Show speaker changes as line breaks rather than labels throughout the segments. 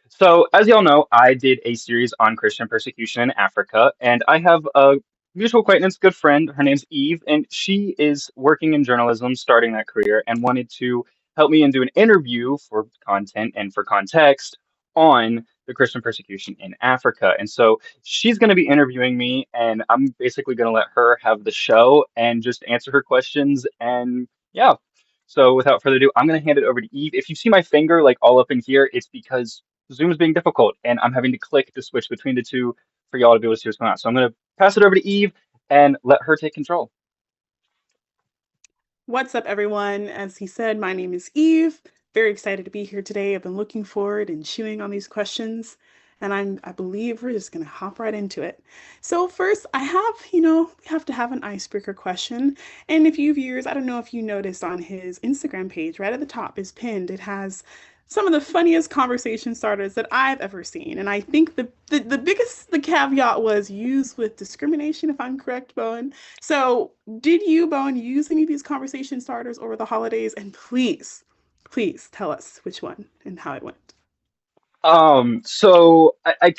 So, as y'all know, I did a series on Christian persecution in Africa, and I have a mutual acquaintance, good friend. Her name's Eve, and she is working in journalism, starting that career, and wanted to help me and do an interview for content and for context on the Christian persecution in Africa. And so she's going to be interviewing me, and I'm basically going to let her have the show and just answer her questions. And yeah. So without further ado, I'm going to hand it over to Eve. If you see my finger like all up in here, it's because Zoom is being difficult and I'm having to click to switch between the two for y'all to be able to see what's going on. So I'm going to pass it over to Eve and let her take control.
What's up, everyone? As he said, my name is Eve. Very excited to be here today. I've been looking forward and chewing on these questions, and I believe we're just gonna hop right into it. So first, we have to have an icebreaker question. And if you viewers, I don't know if you noticed on his Instagram page, right at the top is pinned. It has some of the funniest conversation starters that I've ever seen. And I think the caveat was used with discrimination, if I'm correct, Bowen. So, did you, Bowen, use any of these conversation starters over the holidays? And please tell us which one and how it went.
So I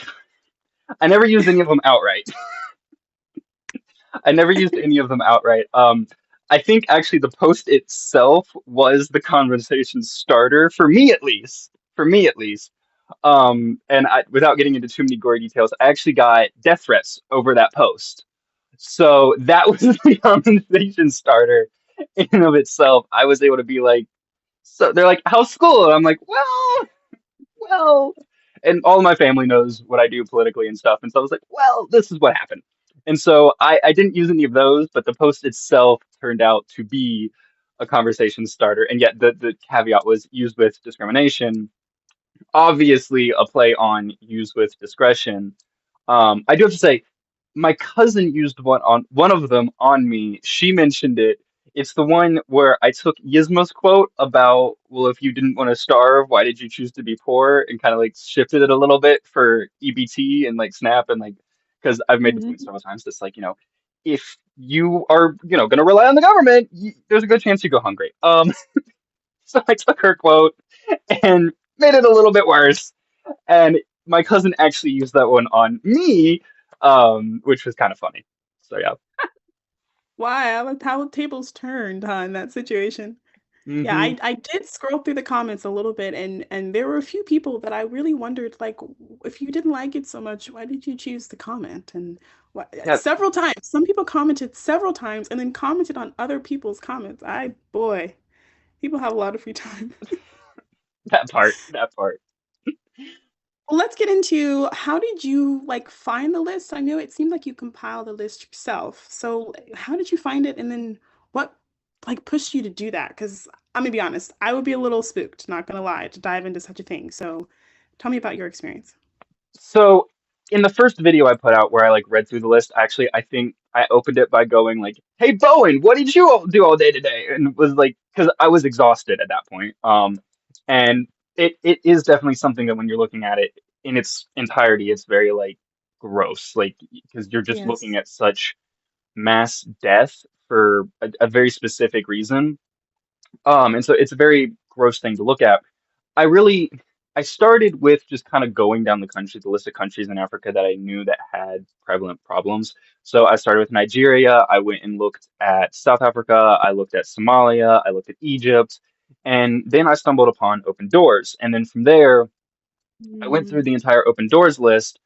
never used any of them outright. I never used any of them outright. I think actually the post itself was the conversation starter for me at least. For me at least. Without getting into too many gory details, I actually got death threats over that post. So that was the conversation starter in and of itself. I was able to be like, so they're like, how's school? And I'm like, well, and all of my family knows what I do politically and stuff. And so I was like, well, this is what happened. And so I didn't use any of those, but the post itself turned out to be a conversation starter. And yet the caveat was used with discrimination, obviously a play on use with discretion. I do have to say, my cousin used one of them on me. She mentioned it. It's the one where I took Yzma's quote about, well, if you didn't want to starve, why did you choose to be poor? And kind of like shifted it a little bit for EBT and like Snap and like, because I've made the point
Mhm.
several times, that's like, if you are, going to rely on the government, there's a good chance you go hungry. So I took her quote and made it a little bit worse. And my cousin actually used that one on me, which was kind of funny. So yeah.
Why? How the tables turned, huh, in that situation. Yeah,
Hmm.
I did scroll through the comments a little bit, and there were a few people that I really wondered, like, if you didn't like it so much, why did you choose to comment? And what,
Yeah,
several times, some people commented several times and then commented on other people's comments. Boy, people have a lot of free time.
that part.
Well, let's get into how did you like find the list? I know it seemed like you compiled the list yourself. So how did you find it? And then what like pushed you to do that? Because I'm gonna be honest, I would be a little spooked, not gonna lie, to dive into such a thing. So tell me about your experience.
So in the first video I put out where I like read through the list, actually I think I opened it by going like, "Hey Bowen, what did you all do all day today?" And was like, because I was exhausted at that point. And it is definitely something that when you're looking at it in its entirety, it's very like gross, like because you're just looking
Yes.
at such mass death for a very specific reason. And so it's a very gross thing to look at. I really I started with just kind of going down the country, the list of countries in Africa that I knew that had prevalent problems. So I started with Nigeria. I went and looked at South Africa. I looked at Somalia. I looked at Egypt. And then I stumbled upon Open Doors. And then from there, I went through
Mm.
the entire Open Doors list,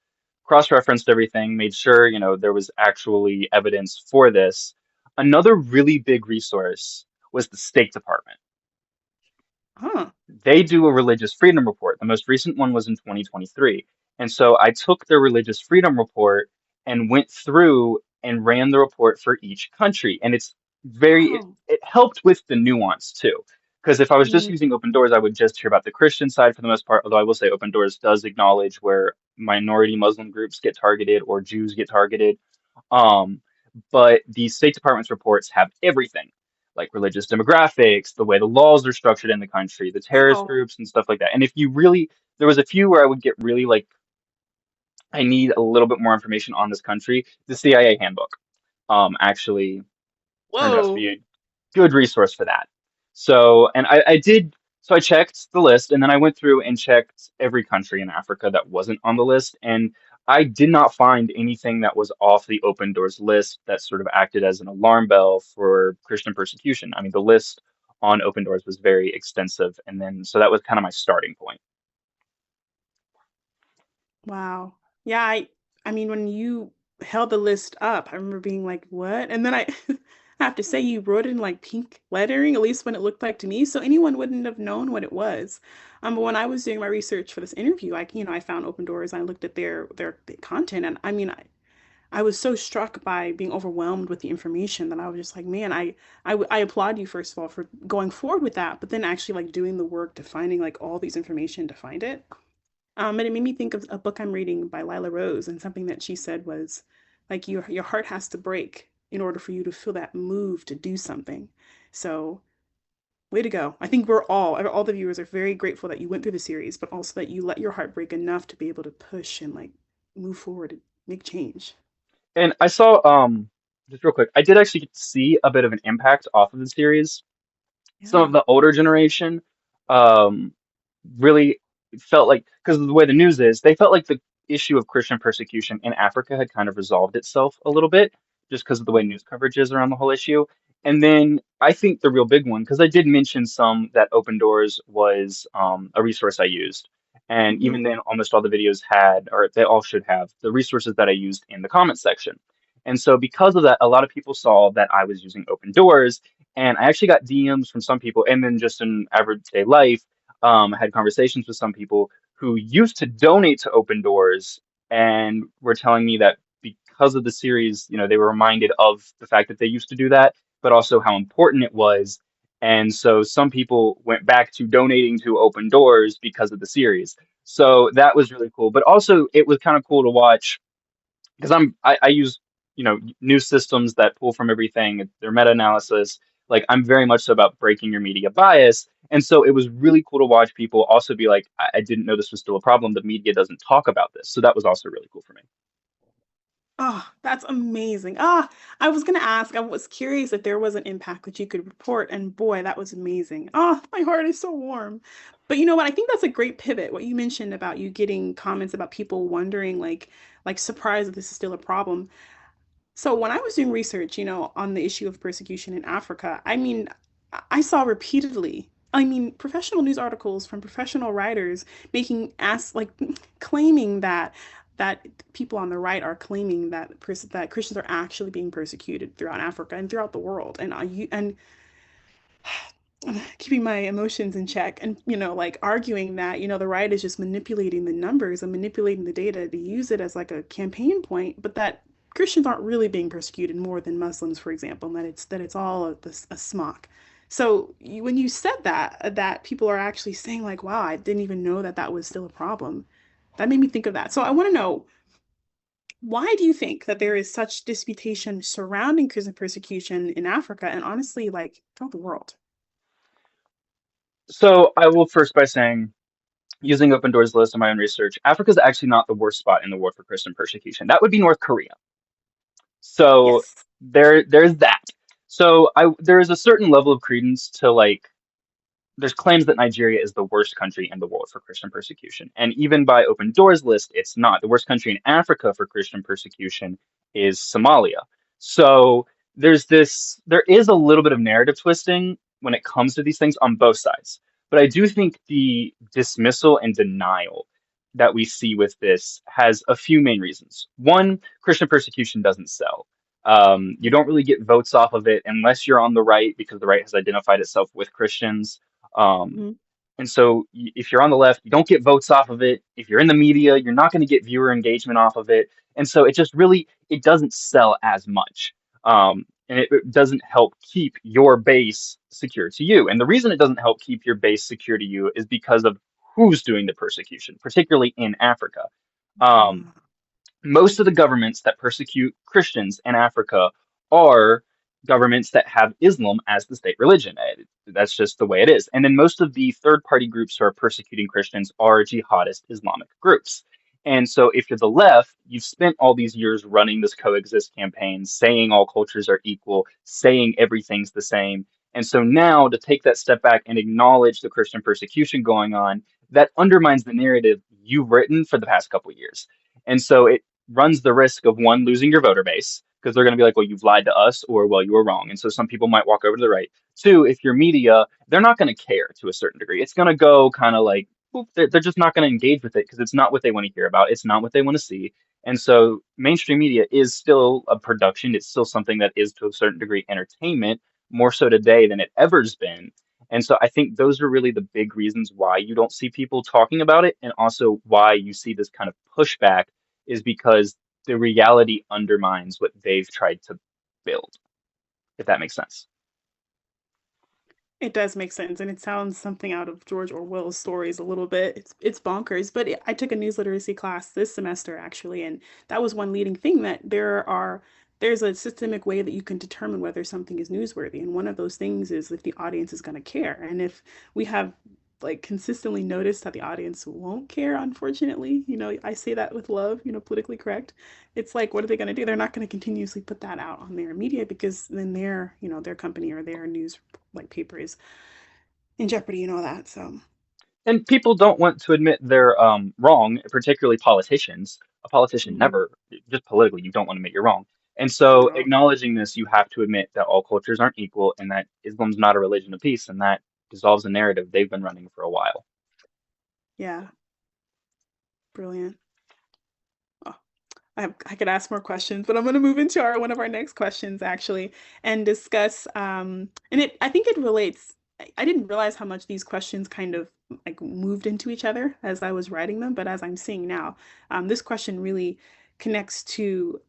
cross-referenced everything, made sure, there was actually evidence for this. Another really big resource was the State Department.
Huh.
They do a religious freedom report. The most recent one was in 2023. And so I took their religious freedom report and went through and ran the report for each country. And
Oh.
it helped with the nuance too. Because if I was just
Mm.
using Open Doors, I would just hear about the Christian side for the most part. Although I will say Open Doors does acknowledge where minority Muslim groups get targeted or Jews get targeted. Um, but the State Department's reports have everything, like religious demographics, the way the laws are structured in the country, the terrorist
Oh.
groups and stuff like that. And if you really, there was a few where I would get really like, I need a little bit more information on this country. The CIA handbook, actually turned out to be
Whoa.
a good resource for that. So, and I did. So I checked the list and then I went through and checked every country in Africa that wasn't on the list. And I did not find anything that was off the open doors list that sort of acted as an alarm bell for Christian persecution. I mean, the list on open doors was very extensive. And then, so that was kind of my starting point.
Wow. Yeah, I mean when you held the list up, I remember being like, "What?" And then I I have to say you wrote it in like pink lettering, at least when it looked like to me, so anyone wouldn't have known what it was. But when I was doing my research for this interview, I found Open Doors and I looked at their content and I mean I was so struck by being overwhelmed with the information that I was just like, man, I applaud you first of all for going forward with that, but then actually like doing the work to finding like all these information to find it. And it made me think of a book I'm reading by Lila Rose, and something that she said was like your heart has to break in order for you to feel that move to do something. So, way to go. I think we're all the viewers are very grateful that you went through the series, but also that you let your heart break enough to be able to push and like move forward and make change.
And I saw, just real quick, I did actually get to see a bit of an impact off of the series. Some of
Yeah.
the older generation um, really felt like, because of the way the news is, they felt like the issue of Christian persecution in Africa had kind of resolved itself a little bit, just because of the way
Mm-hmm.
news coverage is around the whole issue. And then I think the real big one, because I did mention some that Open Doors was a resource I used. And
Mm-hmm.
even then, almost all the videos had, or they all should have, the resources that I used in the comment section. And so, because of that, a lot of people saw that I was using Open Doors, and I actually got DMs from some people, and then just in everyday life, had conversations with some people who used to donate to Open Doors and were telling me that because of the series, they were reminded of the fact that they used to do that, but also how important it was. And so some people went back to donating to Open Doors because of the series. So that was really cool. But also, it was kind of cool to watch because I use news systems that pull from everything. They're meta-analysis. Like I'm very much so about breaking your media bias, and so it was really cool to watch people also be like, I didn't know this was still a problem. The media doesn't talk about this, so that was also really cool for me.
Oh, that's amazing. Ah, I was gonna ask, I was curious if there was an impact that you could report, and boy, that was amazing. Oh, my heart is so warm. But you know what? I think that's a great pivot. What you mentioned about you getting comments about people wondering, like surprised that this is still a problem. So when I was doing research, on the issue of persecution in Africa, I mean, I saw repeatedly, I mean, professional news articles from professional writers making ask like claiming that people on the right are claiming that Christians are actually being persecuted throughout Africa and throughout the world, and keeping my emotions in check and like arguing that the right is just manipulating the numbers and manipulating the data to use it as like a campaign point, but that Christians aren't really being persecuted more than Muslims, for example, and that it's all a smock. So when you said that people are actually saying like, wow, I didn't even know that was still a problem, that made me think of that. So I want to know, why do you think that there is such disputation surrounding Christian persecution in Africa and honestly like throughout the world?
So I will first by saying, using Open Doors list in my own research, Africa is actually not the worst spot in the world for Christian persecution. That would be North Korea. So
Yes.
there's that. So there is a certain level of credence to like there's claims that Nigeria is the worst country in the world for Christian persecution. And even by Open Doors list, it's not. The worst country in Africa for Christian persecution is Somalia. So there is a little bit of narrative twisting when it comes to these things on both sides. But I do think the dismissal and denial that we see with this has a few main reasons. One, Christian persecution doesn't sell. You don't really get votes off of it unless you're on the right because the right has identified itself with Christians. um,
Mhm.
and so if you're on the left, you don't get votes off of it. If you're in the media, you're not going to get viewer engagement off of it. And so it just really it doesn't sell as much. And it doesn't help keep your base secure to you. And the reason it doesn't help keep your base secure to you is because of who's doing the persecution, particularly in Africa. Um,
Uh,
Most of the governments that persecute Christians in Africa are governments that have Islam as the state religion. That's just the way it is. And then most of the third party groups who are persecuting Christians are jihadist Islamic groups. And so if you're the left, you've spent all these years running this coexist campaign, saying all cultures are equal, saying everything's the same. And so now to take that step back and acknowledge the Christian persecution going on, that undermines the narrative you've written for the past couple of years. And so it runs the risk of one, losing your voter base because they're going to be like, well, you've lied to us, or well, you were wrong. And so some people might walk over to the right. Two, if you're media, they're not going to care to a certain degree. It's going to go kind of like, well, they're just not going to engage with it because it's not what they want to hear about. It's not what they want to see. And so mainstream media is still a production. It's still something that is to a certain degree entertainment, more so today than it ever's been. And so I think those are really the big reasons why you don't see people talking about it, and also why you see this kind of pushback is because the reality undermines what they've tried to build, if that makes sense.
It does make sense, and it sounds something out of George Orwell's stories a little bit. It's bonkers, but I took a news literacy class this semester actually, and that was one leading thing that there's a systemic way that you can determine whether something is newsworthy, and one of those things is if the audience is going to care, and if we have like consistently noticed that the audience won't care, unfortunately, I say that with love, politically correct. It's like, what are they going to do? They're not going to continuously put that out on their media because then their company or their news like paper is in jeopardy and all that. So,
And people don't want to admit they're wrong, particularly politicians. A politician
mhm,
never, just politically, you don't want to admit you're wrong. And
not
so,
at all.
acknowledging this, you have to admit that all cultures aren't equal and that Islam's not a religion of peace, and that dissolves a narrative they've been running for a while.
Yeah, brilliant. Oh, I could ask more questions, but I'm going to move into our one of our next questions actually and discuss and it I think it relates. I didn't realize how much these questions kind of like moved into each other as I was writing them, but as I'm seeing now, this question really connects to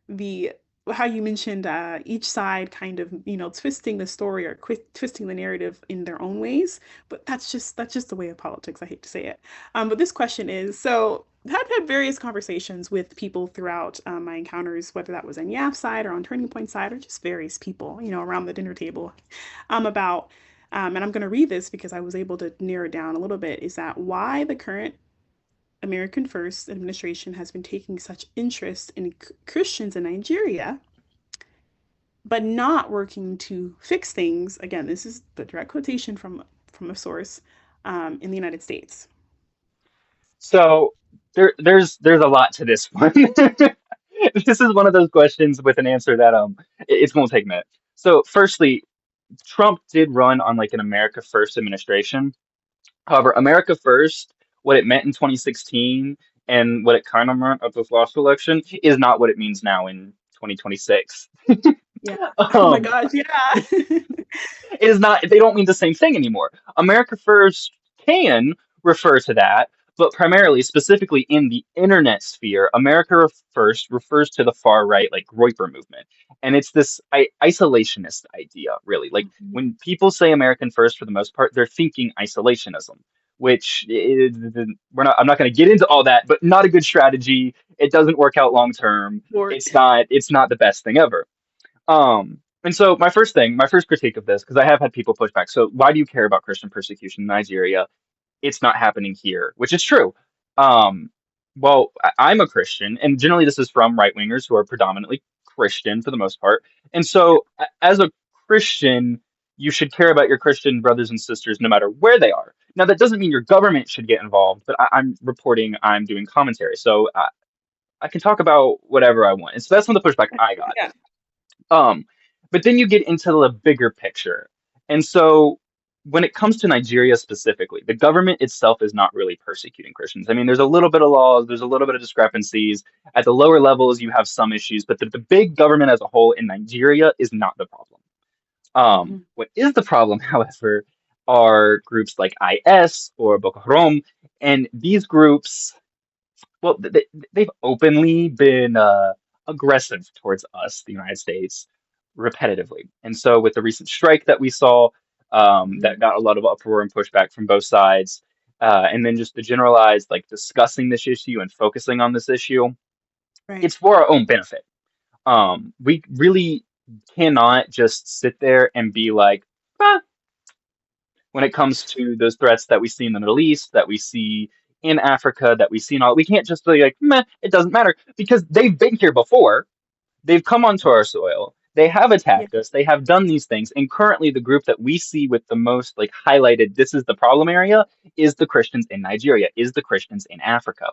the how you mentioned each side kind of twisting the story or twisting the narrative in their own ways, but that's just the way of politics. I hate to say it, but this question is so. I've had various conversations with people throughout my encounters, whether that was on YAF side or on Turning Point side, or just various people, around the dinner table, about, and I'm going to read this because I was able to narrow it down a little bit, is that why the current American First administration has been taking such interest in Christians in Nigeria, but not working to fix things. Again, this is the direct quotation from a source in the United States.
So there's a lot to this one. This is one of those questions with an answer that it's gonna take a minute. So firstly, Trump did run on like an America First administration. However, America First, what it meant in 2016 and what it kind of meant at this last election is not what it means now in 2026.
Yeah. Oh my
Um,
gosh. Yeah.
it is not, they don't mean the same thing anymore. America First can refer to that, but primarily, specifically in the internet sphere, America First refers to the far right, like Groyper movement. And it's this isolationist idea, really. Like when people say American First, for the most part, they're thinking isolationism, which is, I'm not going to get into all that, but not a good strategy. It doesn't work out long term.
Work.
It's not the best thing ever. And so my first critique of this, because I have had people push back. So why do you care about Christian persecution in Nigeria? It's not happening here, which is true. Um, well, I'm a Christian, and generally this is from right wingers who are predominantly Christian for the most part. And so as a Christian, you should care about your Christian brothers and sisters no matter where they are. Now, that doesn't mean your government should get involved, but I'm reporting, I'm doing commentary. So I can talk about whatever I want. And so that's some of the pushback I got.
Yeah.
Um, but then you get into the bigger picture. And so when it comes to Nigeria specifically, the government itself is not really persecuting Christians. I mean, there's a little bit of laws, there's a little bit of discrepancies. At the lower levels, you have some issues, but the big government as a whole in Nigeria is not the problem.
Hmm.
What is the problem, however, are groups like IS or Boko Haram, and these groups, well, they've openly been aggressive towards us, the United States, repetitively. And so, with the recent strike that we saw, that
Hmm.
got a lot of uproar and pushback from both sides, and then just the generalized, like discussing this issue and focusing on this issue,
Right.
it's for our own benefit. We really cannot just sit there and be like, "Ah," when it comes to those threats that we see in the Middle East, that we see in Africa, that we see in all. We can't just be like, meh, it doesn't matter because they've been here before. They've come onto our soil. They have
Yeah.
attacked us. They have done these things. And currently, the group that we see with the most like highlighted, this is the problem area, is the Christians in Nigeria, is the Christians in Africa.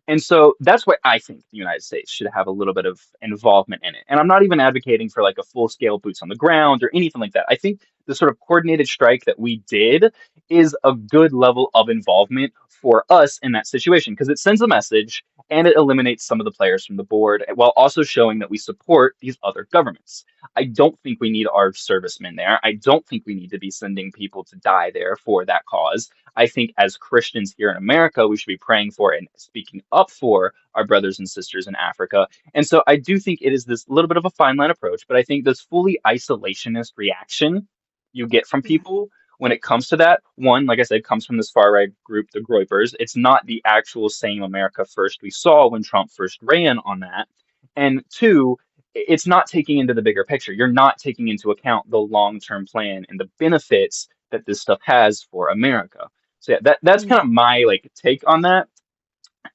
And so that's why I think the United States should have a little bit of involvement in it. And I'm not even advocating for like a full scale boots on the ground or anything like that. I think the sort of coordinated strike that we did is a good level of involvement for us in that situation because it sends a message and it eliminates some of the players from the board while also showing that we support these other governments. I don't think we need our servicemen there. I don't think we need to be sending people to die there for that cause. I think as Christians here in America, we should be praying for and speaking up for our brothers and sisters in Africa. And so I do think it is this little bit of a fine line approach, but I think this fully isolationist reaction you get from
Yeah.
people when it comes to that, one, like I said, comes from this far right group, the Groypers. It's not the actual same America First we saw when Trump first ran on that. And two, it's not taking into the bigger picture. You're not taking into account the long-term plan and the benefits that this stuff has for America. So yeah, that's
Mm.
kind of my like take on that.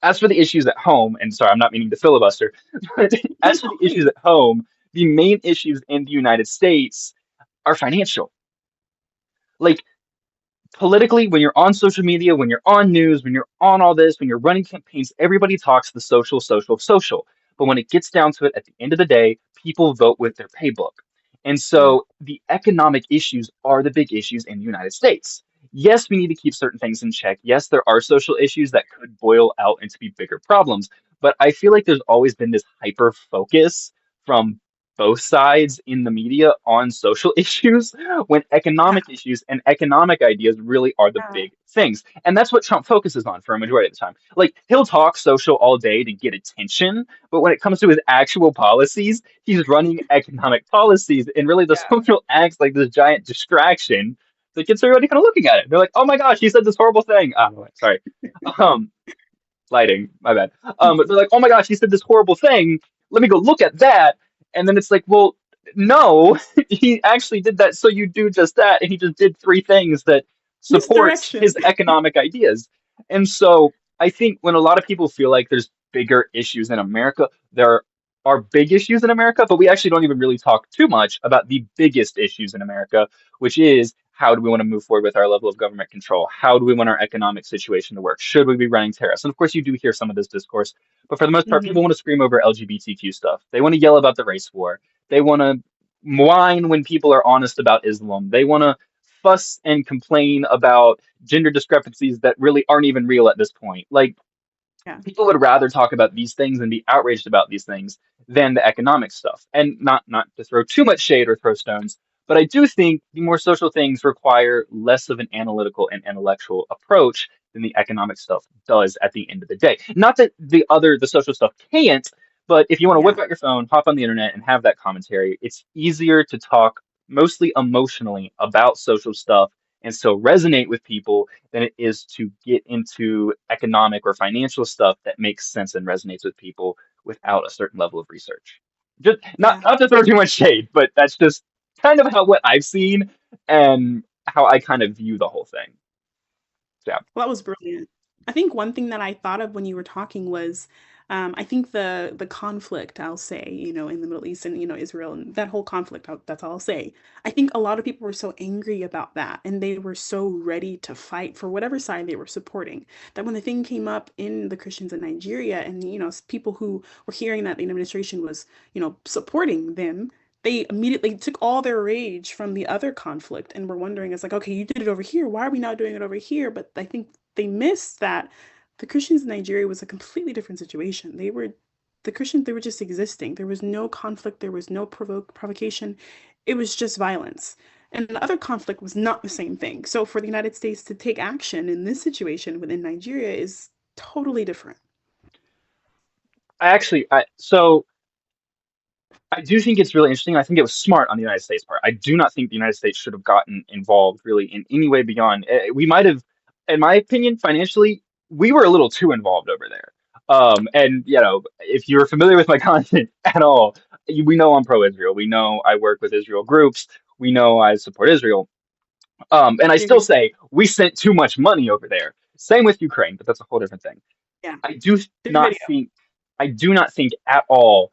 As for the issues at home, and sorry, I'm not meaning to filibuster, but
No,
as for
no,
the issues
please.
at home, the main issues in the United States are financial. Like politically, when you're on social media, when you're on news, when you're on all this, when you're running campaigns, everybody talks the social, social, social. But when it gets down to it, at the end of the day, people vote with their paybook. And
Yeah.
so the economic issues are the big issues in the United States. Yes, we need to keep certain things in check. Yes, there are social issues that could boil out into be bigger problems. But I feel like there's always been this hyper focus from both sides in the media on social issues when
Yeah.
economic issues and economic ideas really are the
Yeah.
big things. And that's what Trump focuses on for a majority of the time. Like he'll talk social all day to get attention, but when it comes to his actual policies, he's running economic policies and really the
Yeah.
social acts like this giant distraction that gets everybody kind of looking at it. They're like, oh my gosh, he said this horrible thing. Sorry. Um, lighting, my bad. But they're like, oh my gosh, he said this horrible thing. Let me go look at that. And then it's like, well, no, he actually did that. So you do just that. And he just did three things that supports
Misdirection.
his economic ideas. And so I think when a lot of people feel like there's bigger issues in America, there are big issues in America, but we actually don't even really talk too much about the biggest issues in America, which is how do we want to move forward with our level of government control? How do we want our economic situation to work? Should we be running tariffs? And of course, you do hear some of this discourse, but for the most part, people
Hmm.
want to scream over LGBTQ stuff. They want to yell about the race war. They want to whine when people are honest about Islam. They want to fuss and complain about gender discrepancies that really aren't even real at this point. Like,
Yeah.
people would rather talk about these things and be outraged about these things than the economic stuff. And not to throw too much shade or throw stones, but I do think the more social things require less of an analytical and intellectual approach than the economic stuff does at the end of the day. Not that the social stuff can't, but if you want to
Yeah.
whip out your phone, hop on the internet and have that commentary, it's easier to talk mostly emotionally about social stuff and so resonate with people than it is to get into economic or financial stuff that makes sense and resonates with people without a certain level of research. Just
Yeah.
not to throw too much shade, but that's just kind of how what I've seen and how I kind of view the whole thing. So, yeah.
Well, that was brilliant. I think one thing that I thought of when you were talking was, I think the conflict, I'll say, in the Middle East and Israel and that whole conflict. That's all I'll say. I think a lot of people were so angry about that, and they were so ready to fight for whatever side they were supporting. That when the thing came up in the Christians in Nigeria, and people who were hearing that the administration was, supporting them, they immediately took all their rage from the other conflict and were wondering, it's like, okay, you did it over here. Why are we not doing it over here? But I think they missed that the Christians in Nigeria was a completely different situation. The Christians, they were just existing. There was no conflict, there was no provocation. It was just violence. And the other conflict was not the same thing. So for the United States to take action in this situation within Nigeria is totally different.
So I do think it's really interesting. I think it was smart on the United States part. I do not think the United States should have gotten involved really in any way beyond. We might have, in my opinion, financially, we were a little too involved over there. And if you're familiar with my content at all, we know I'm pro-Israel. We know I work with Israel groups. We know I support Israel. And I
You're
still
good.
say we sent too much money over there. Same with Ukraine, but that's a whole different thing.
Yeah.
I do
There's
not
video.
think, I do not think at all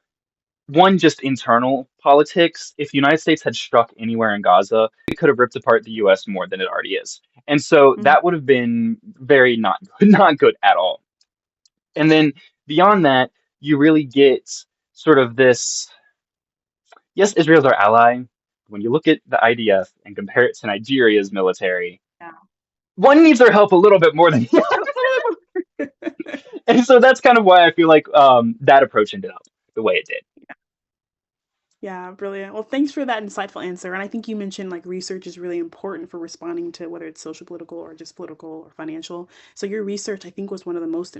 one just internal politics, if the United States had struck anywhere in Gaza, it could have ripped apart the US more than it already is. And so
Mhm.
that would have been very not good, not good at all. And then beyond that, you really get sort of this, yes, Israel's our ally. When you look at the IDF and compare it to Nigeria's military,
Yeah.
one needs our help a little bit more than the other. And so that's kind of why I feel like that approach ended up the way it did.
Yeah, brilliant. Well, thanks for that insightful answer. And I think you mentioned like research is really important for responding to whether it's social political or just political or financial. So your research, I think, was one of the most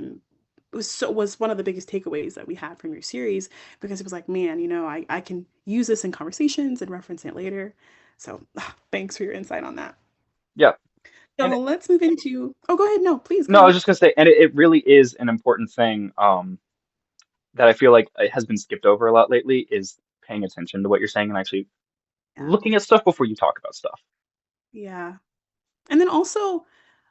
was one of the biggest takeaways that we had from your series because it was like, man, I can use this in conversations and reference it later. So thanks for your insight on that.
Yeah.
So
And
let's move into, oh, go ahead. No, please go
no, I was
ahead.
just gonna say, and it really is an important thing that I feel like it has been skipped over a lot lately is paying attention to what you're saying and actually
Yeah.
looking at stuff before you talk about stuff.
Yeah. And then also,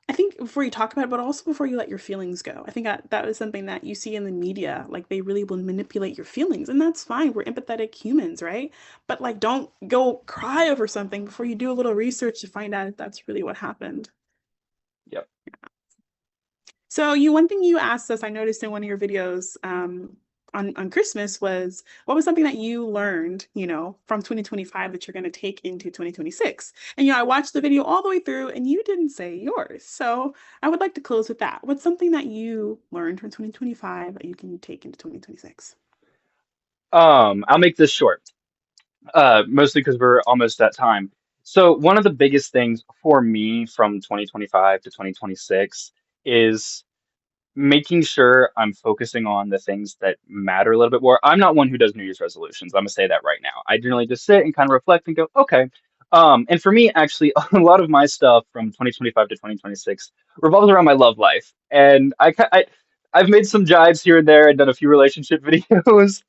I think before you talk about it, but also before you let your feelings go. I think that is something that you see in the media. Like they really will manipulate your feelings, and that's fine. We're empathetic humans, right? But like, don't go cry over something before you do a little research to find out if that's really what happened.
Yep.
So one thing you asked us, I noticed in one of your videos, on Christmas was what was something that you learned, from 2025 that you're going to take into 2026? And I watched the video all the way through and you didn't say yours. So I would like to close with that. What's something that you learned from 2025 that you can take into 2026?
I'll make this short, mostly because we're almost at time. So one of the biggest things for me from 2025 to 2026 is making sure I'm focusing on the things that matter a little bit more. I'm not one who does New Year's resolutions. I'm gonna say that right now. I generally just sit and kind of reflect and go, okay. And for me, actually, a lot of my stuff from 2025 to 2026 revolves around my love life, and I've made some jives here and there and done a few relationship videos,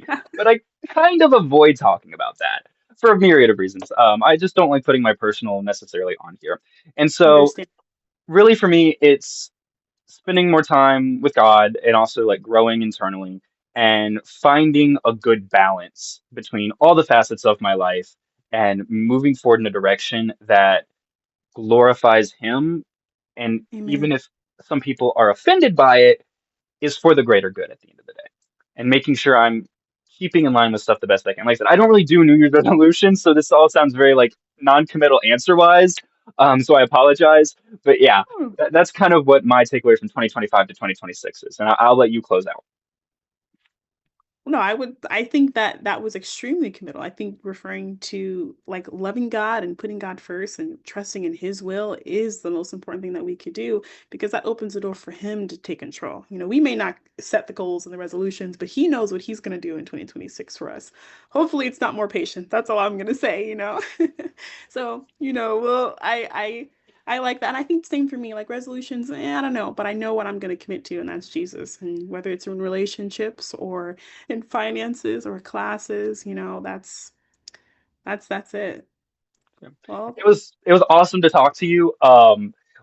Yeah,
but I kind of avoid talking about that for a myriad of reasons. I just don't like putting my personal necessarily on here, and so
understand.
really for me, it's spending more time with God and also like growing internally and finding a good balance between all the facets of my life and moving forward in a direction that glorifies Him. And
Amen.
even if some people are offended by it, is for the greater good at the end of the day. And making sure I'm keeping in line with stuff the best I can. Like I said, I don't really do New Year's resolutions, so this all sounds very like non-committal answer wise. So I apologize. But yeah,
Oh,
that's kind of what my takeaway from 2025 to 2026 is. And I'll let you close out.
no, I think that that was extremely committal. I think referring to like loving God and putting God first and trusting in his will is the most important thing that we could do because that opens the door for him to take control. We may not set the goals and the resolutions, but he knows what he's going to do in 2026 for us. Hopefully it's not more patient. That's all I'm going to say. So, well, I like that. And I think same for me, like resolutions, I don't know, but I know what I'm going to commit to, and that's Jesus. And whether it's in relationships or in finances or classes, that's it.
Yeah.
Well,
It was awesome to talk to you.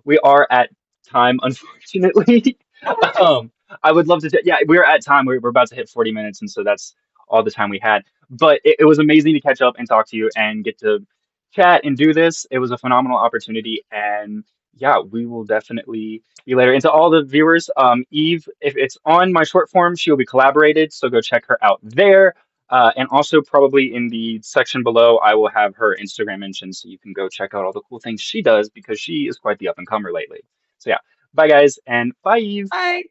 We are at time, unfortunately. Um, I would love to. Yeah, we're at time. We're about to hit 40 minutes, and so that's all the time we had. But it was amazing to catch up and talk to you and get to chat and do this. It was a phenomenal opportunity, and yeah, we will definitely be later. And to all the viewers, Eve, if it's on my short form, she will be collaborated, so go check her out there. And also probably in the section below, I will have her Instagram mentioned so you can go check out all the cool things she does because she is quite the up and comer lately. So yeah, bye guys and bye Eve.
bye.